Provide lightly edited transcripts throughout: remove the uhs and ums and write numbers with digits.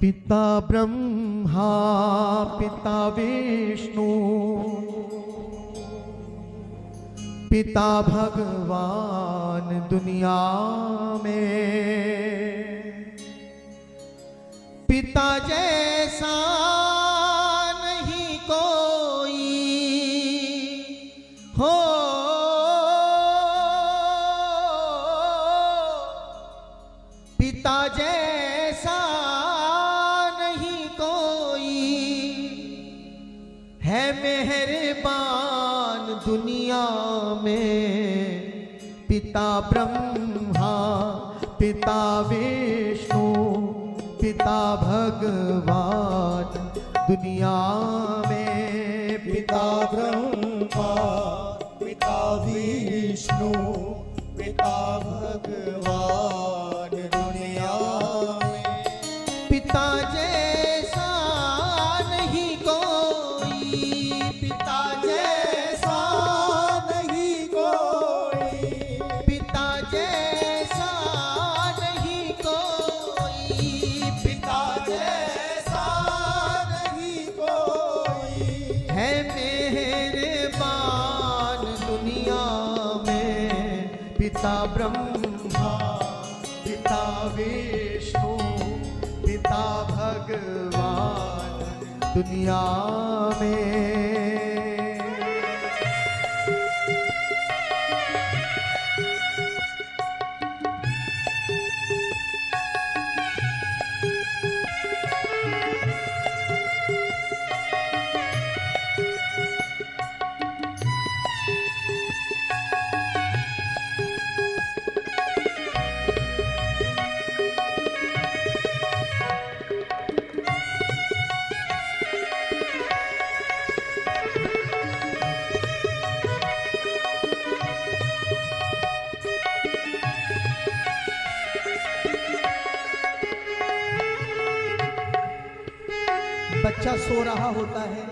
पिता ब्रह्मा पिता विष्णु पिता भगवान दुनिया में, पिता जैसा नहीं कोई हो, पिता जैसा नहीं कोई है मेहरबान दुनिया में। पिता ब्रह्मा पिता विष्णु पिता भगवान दुनिया में, पिता ब्रह्मा पिता विष्णु पिता भगवान दुनिया में। पिता जैसा नहीं कोई, पिता जैसा नहीं कोई, पिता जैसा नहीं कोई, पिता जैसा नहीं कोई है मेहरबान दुनिया में। पिता ब्रह्मा पिता विष्णु पिता भगवान दुनिया में। बच्चा सो रहा होता है,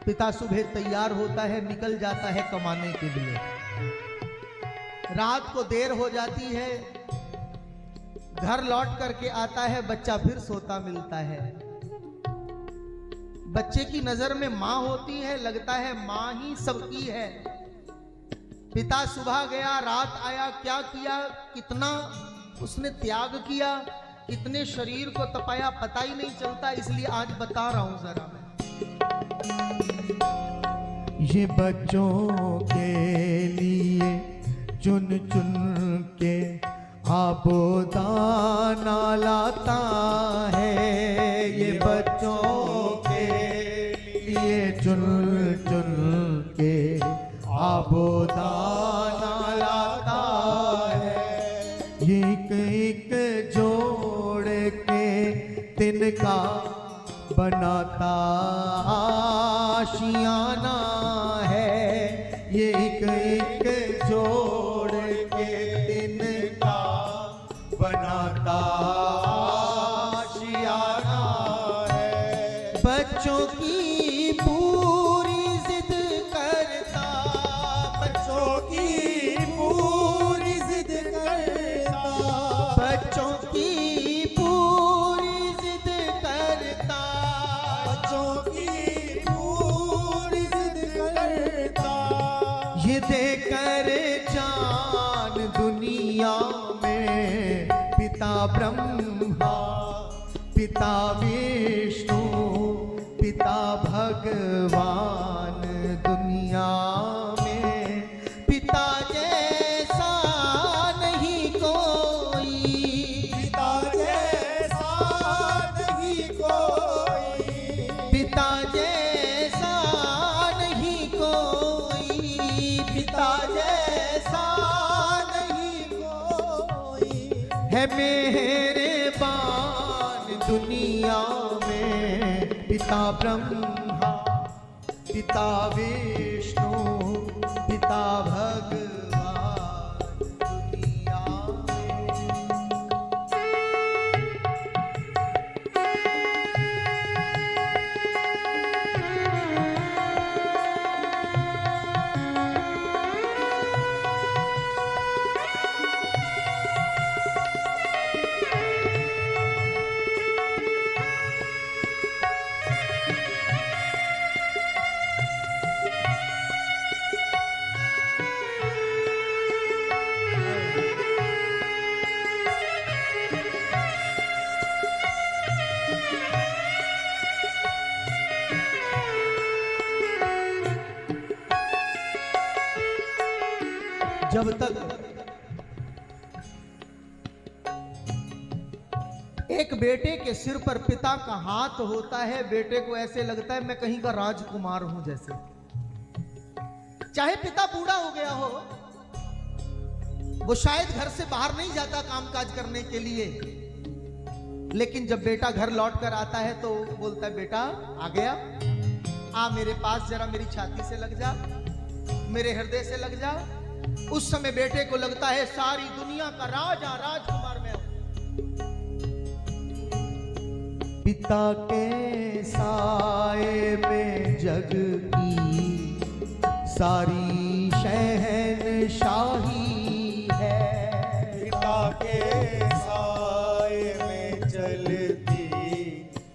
पिता सुबह तैयार होता है, निकल जाता है कमाने के लिए। रात को देर हो जाती है, घर लौट करके आता है, बच्चा फिर सोता मिलता है। बच्चे की नजर में माँ होती है, लगता है माँ ही सबकी है। पिता सुबह गया, रात आया, क्या किया, कितना उसने त्याग किया, कितने शरीर को तपाया, पता ही नहीं चलता। इसलिए आज बता रहा हूं जरा मैं। ये बच्चों के लिए चुन चुन के आबोदाना लाता है। ये बच्चों के लिए चुन चुन के आबोदाना लाता है। ये एक जोड़ के तिनका बनाता आशियाना है। ये एक जोड़ के तिनका बनाता आशियाना है। बच्चों की पूरी जिद करता, बच्चों की पूरी जिद करता, बच्चों की पूरी जिद करता, बच्चों की पूरी जिद करता। ये देकर जान दुनिया में। पिता ब्रह्मा पिता विष्णु पिता भगवान दुनिया में। पिता जैसा नहीं कोई, पिता जैसा नहीं कोई, पिता जैसा नहीं कोई, पिता जैसा नहीं कोई है मेहरबान दुनिया में। पिता ब्रह्मा पिता विष्णु पिता भगवान दुनिया में। जब तक एक बेटे के सिर पर पिता का हाथ होता है, बेटे को ऐसे लगता है मैं कहीं का राजकुमार हूं जैसे। चाहे पिता बूढ़ा हो गया हो, वो शायद घर से बाहर नहीं जाता कामकाज करने के लिए, लेकिन जब बेटा घर लौट कर आता है तो बोलता है बेटा आ गया, आ मेरे पास जरा मेरी छाती से लग जा, मेरे हृदय से लग जा। उस समय बेटे को लगता है सारी दुनिया का राजकुमार मैं हूं। पिता के साए में जग की सारी शहनशाही है। पिता के साए में चलती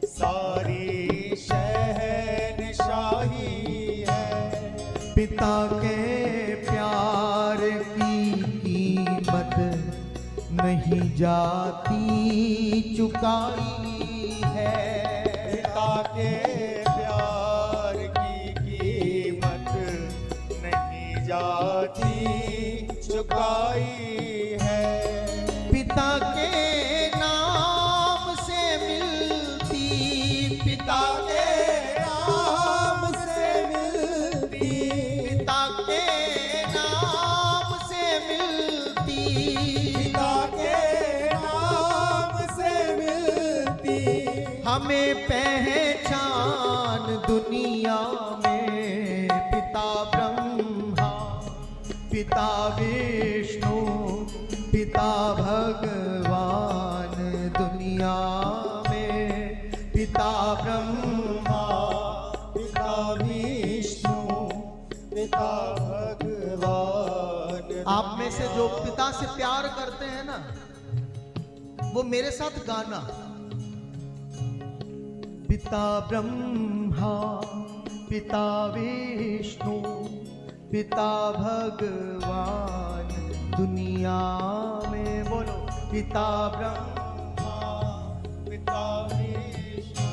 सारी शहनशाही है। पिता के प्यार की कीमत नहीं जाती चुकाई है। पिता के प्यार की कीमत नहीं जाती चुकाई है। पिता के नाम से मिलती, पिता के नाम से मिलती, पिता के नाम से मिलती, पिता के नाम से मिलती, हमें पहचान दुनिया में। पिता ब्रह्मा, पिता विष्णु, पिता भगवान दुनिया में। पिता ब्रह्मा, पिता विष्णु, पिता भगवान। आप में से जो पिता से प्यार करते हैं ना, वो मेरे साथ गाना। पिता ब्रह्मा, पिता विष्णु, पिता भगवान दुनिया में। बोलो पिता ब्रह्मा, पिता विष्णु,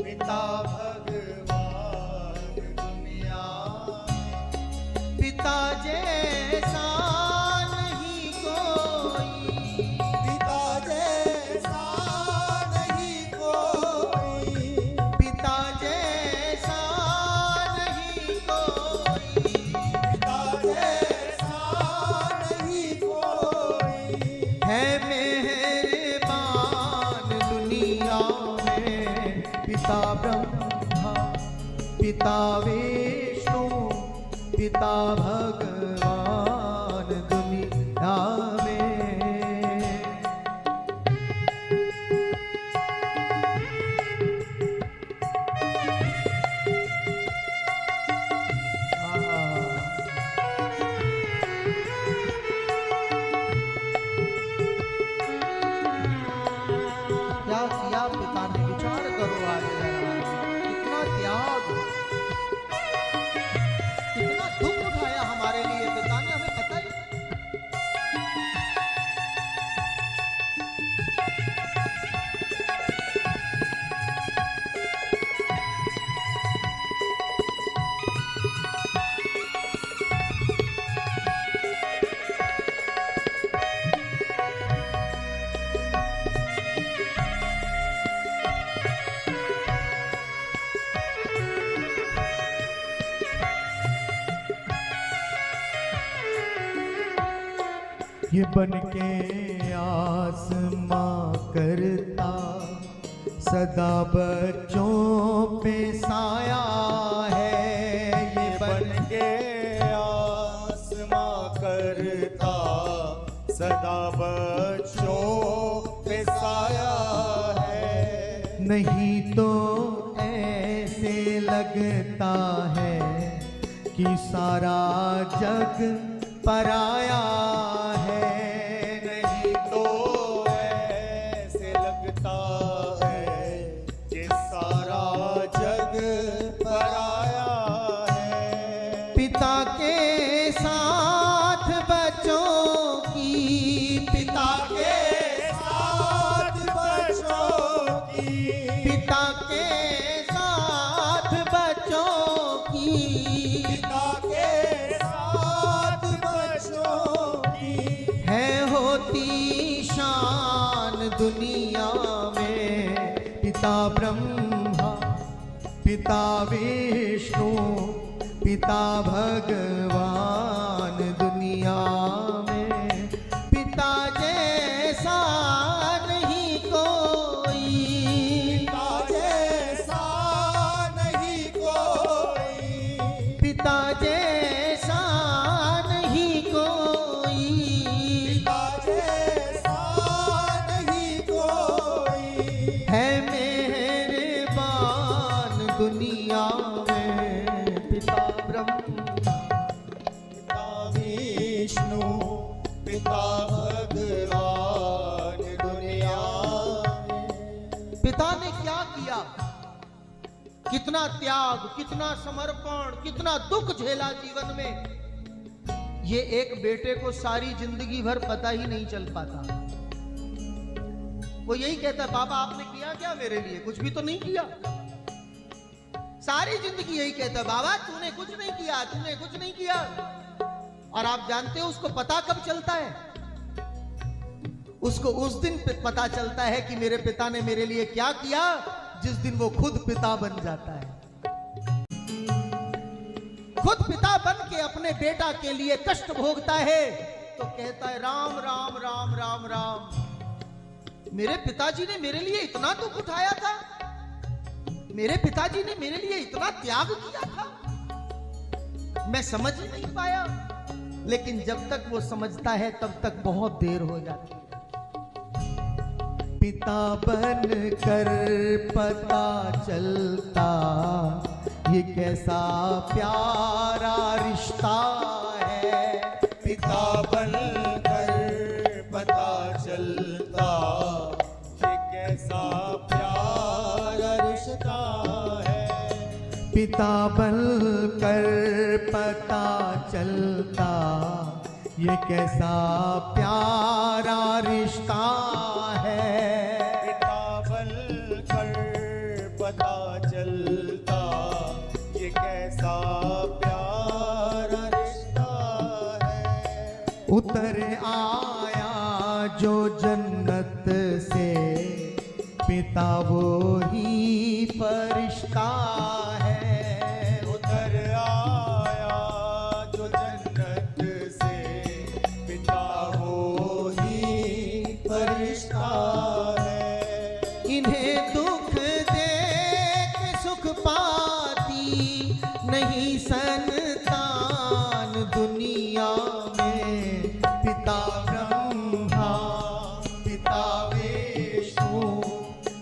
पिता भगवान दुनिया में। पिता जैसा नहीं कोई, पिता जैसा नहीं कोई, पिता जैसा नहीं कोई, पिता जैसा नहीं कोई, है मेहरबान दुनिया में। पिता ब्रह्मा, पिता विष्णु, पिता भगवान दुनिया में। क्या किया पिता ने, विचार करो आज जरा। कितना त्याग, कितना दुख उठाया हमारे लिए पिता ने, हमें पता ही। ये बन के आसमां करता सदा बच्चों पे साया है। ये बन के आसमां करता सदा बच्चों पे साया है। नहीं तो ऐसे लगता है कि सारा जग पराया है। नहीं तो ऐसे लगता है कि सारा जग पराया है। पिता के साथ बच्चों की, पिता के साथ बच्चों की, पिता के साथ बच्चों की, पिता के साथ बच्चों दुनिया में, पिता ब्रह्मा पिता विष्णु पिता भगवान दुनिया में, पिता जैसा नहीं कोई, पिता जैसा नहीं कोई, पिता जैसा नहीं कोई, पिता जैसा नहीं कोई, है मेहरबान दुनिया में, पिता ब्रह्मा पिता विष्णु पिता भगवान दुनिया में। पिता ने क्या किया, कितना त्याग, कितना समर्पण, कितना दुख झेला जीवन में, ये एक बेटे को सारी जिंदगी भर पता ही नहीं चल पाता। वो यही कहता, बाबा आपने किया क्या मेरे लिए? कुछ भी तो नहीं किया। सारी जिंदगी यही कहता, बाबा तूने कुछ नहीं किया, तूने कुछ नहीं किया। और आप जानते हो उसको पता कब चलता है? उसको उस दिन पता चलता है कि मेरे पिता ने मेरे लिए क्या किया, जिस दिन वो खुद पिता बन जाता है। खुद पिता बन के अपने बेटा के लिए कष्ट भोगता है तो कहता है राम राम राम राम राम, मेरे पिताजी ने मेरे लिए इतना दुख उठाया था, मेरे पिताजी ने मेरे लिए इतना त्याग किया था, मैं समझ ही नहीं पाया। लेकिन जब तक वो समझता है तब तक बहुत देर हो जाती है। पिता बनकर पता चलता ये कैसा प्यारा रिश्ता है, पिता बनकर पता चलता ये कैसा प्यारा रिश्ता है, पिता बनकर पता चलता ये कैसा प्यारा रिश्ता है, पिता बनकर पता चलता ये कैसा प्यारा रिश्ता है। उतर आया जो जन्नत से पिता वो ही फरिश्ता है, उतर आया जो जन्नत से पिता वो ही फरिश्ता है। इन्हें दुख देख सुख पाती नहीं संतान दुनिया में, पिता ब्रह्मा पिता विष्णु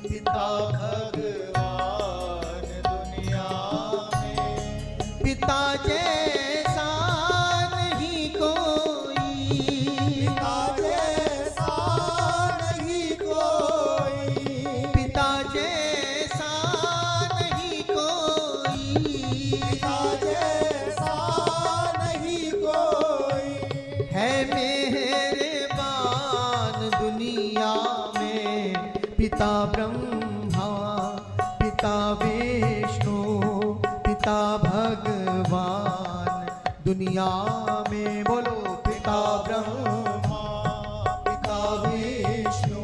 पिता भगवान दुनिया में पिता जैसा नहीं कोई, पिता जैसा नहीं कोई, पिता जैसा नहीं कोई, पिता जैसा नहीं कोई, है मेहरबान दुनिया में, पिता ब्रह्मा पिता विष्णु पिता भगवान दुनिया में। बोलो पिता ब्रह्मा पिता विष्णु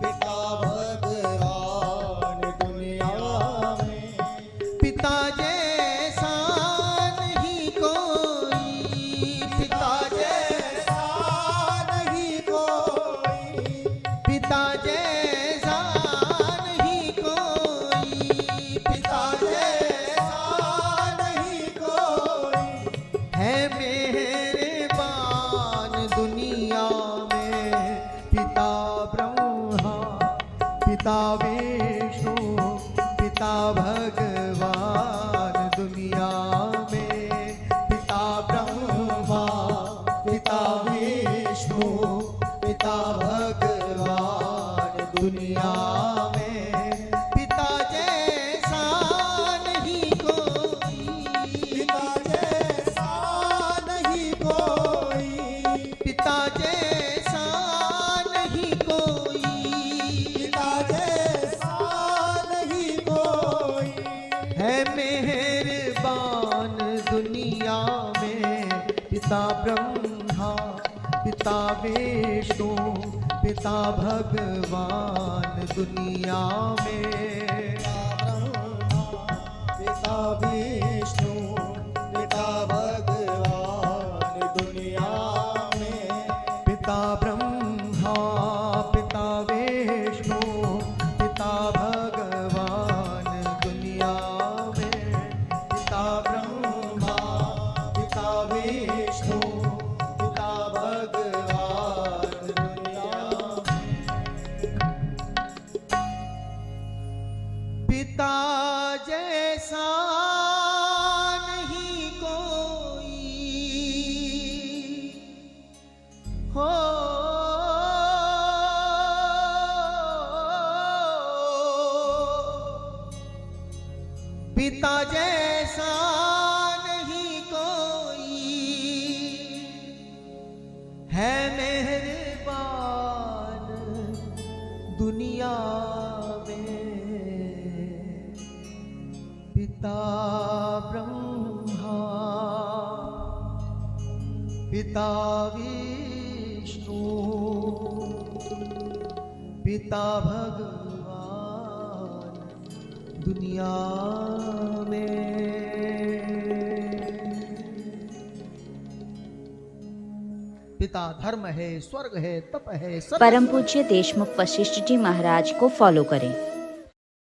पिता भगवान दुनिया में पिता जैसा नहीं कोई, पिता जैसा नहीं कोई, पिता जैसा नहीं कोई, पिता जैसा नहीं कोई, है मेहरबान दुनिया में, पिता ब्रह्मा पिता विष्णु पिता भगवान दुनिया में, पिता ब्रह्मा पिता विष्णु पिता भगवान दुनिया में, पिता जैसा नहीं कोई, पिता जैसा नहीं कोई, पिता जैसा नहीं कोई, पिता जैसा नहीं कोई, है मेहरबान दुनिया में, पिता ब्रह्मा पिता विष्णु पिता भगवान दुनिया में, पिता विष्णु पिता भगवान दुनिया में, पिता ब्रह्मा पिता विष्णु पिता भगवान दुनिया में, पिता ब्रह्मा पिता विष्णु पिता भगवान दुनिया में। पिता जैसा नहीं कोई हो, पिता जैसा नहीं कोई है मेहरबान दुनिया में। पिता ब्रह्मा पिता विष्णु पिता भगवान दुनिया में। पिता धर्म है, स्वर्ग है, तप है, परम पूज्य देशमुख वशिष्ठ जी महाराज को फॉलो करें।